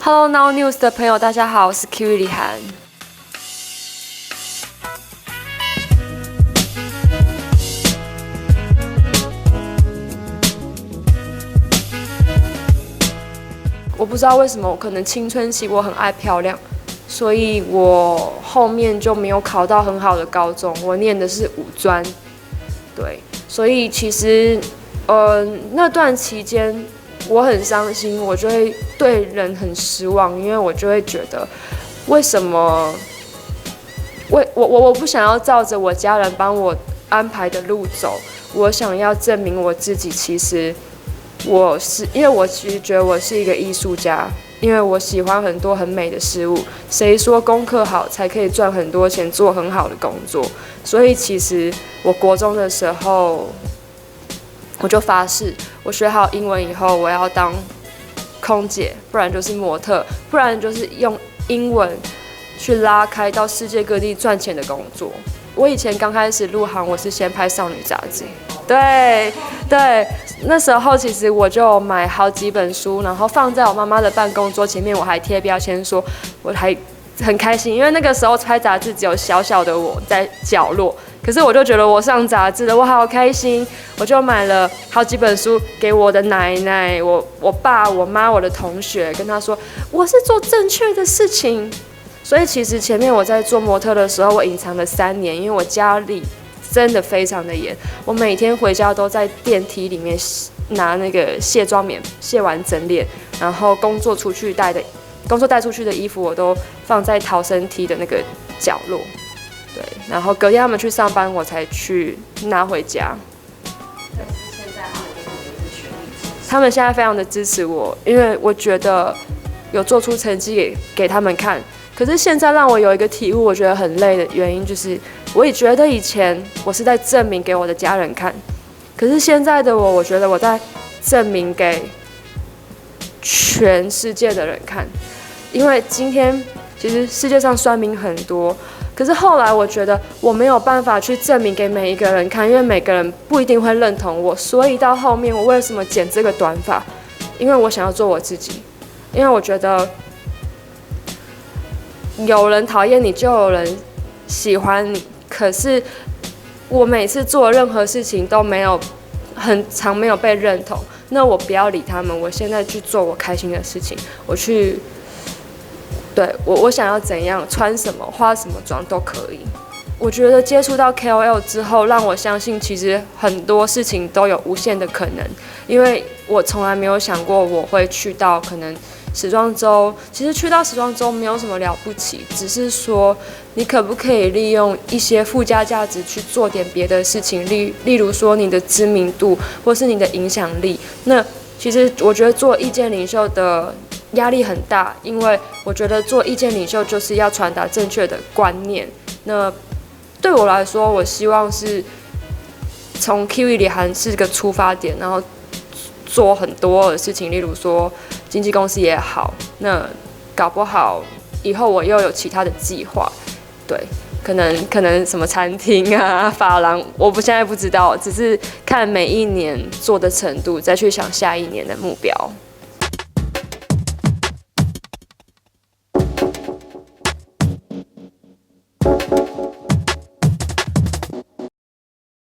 Hello Now News 的朋友，大家好，我是 Kiwi 李涵。我不知道为什么，可能青春期我很爱漂亮，所以我后面就没有考到很好的高中，我念的是五专。对，所以其实那段期间我很伤心，我就会对人很失望，因为我就会觉得为什么我不想要照着我家人帮我安排的路走，我想要证明我自己。其实因为我其实觉得我是一个艺术家，因为我喜欢很多很美的事物。谁说功课好才可以赚很多钱，做很好的工作？所以其实我国中的时候，我就发誓，我学好英文以后，我要当空姐，不然就是模特，不然就是用英文去拉开到世界各地赚钱的工作。我以前刚开始入行，我是先拍少女杂志，对，那时候其实我就买好几本书，然后放在我妈妈的办公桌前面，我还贴标签说，我还很开心，因为那个时候拍杂志只有小小的我在角落，可是我就觉得我上杂志了，我好开心，我就买了好几本书给我的奶奶、我爸、我妈、我的同学，跟他说我是做正确的事情。所以其实前面我在做模特的时候，我隐藏了3年，因为我家里真的非常的严，我每天回家都在电梯里面拿那个卸妆棉，卸完整脸，然后工作带出去的衣服我都放在逃生梯的那个角落，对，然后隔天他们去上班，我才去拿回家。他们现在非常的支持我，因为我觉得有做出成绩给他们看。可是现在让我有一个体悟，我觉得很累的原因就是，我也觉得以前我是在证明给我的家人看，可是现在的我觉得我在证明给全世界的人看。因为今天其实世界上酸民很多，可是后来我觉得我没有办法去证明给每一个人看，因为每个人不一定会认同我，所以到后面我为什么剪这个短发？因为我想要做我自己，因为我觉得有人讨厌你，就有人喜欢你。可是我每次做任何事情都很常没有被认同，那我不要理他们，我现在去做我开心的事情，我想要怎样，穿什么，化什么妆都可以。我觉得接触到 KOL 之后，让我相信其实很多事情都有无限的可能，因为我从来没有想过我会去到可能时装周。其实去到时装周没有什么了不起，只是说你可不可以利用一些附加价值去做点别的事情，例如说你的知名度或是你的影响力。那其实我觉得做意见领袖的压力很大，因为我觉得做意见领袖就是要传达正确的观念。那对我来说，我希望是从 Kiwi 李涵是个出发点，然后做很多的事情，例如说经纪公司也好，那搞不好以后我又有其他的计划，对，可能什么餐厅啊、发廊，现在不知道，只是看每一年做的程度，再去想下一年的目标。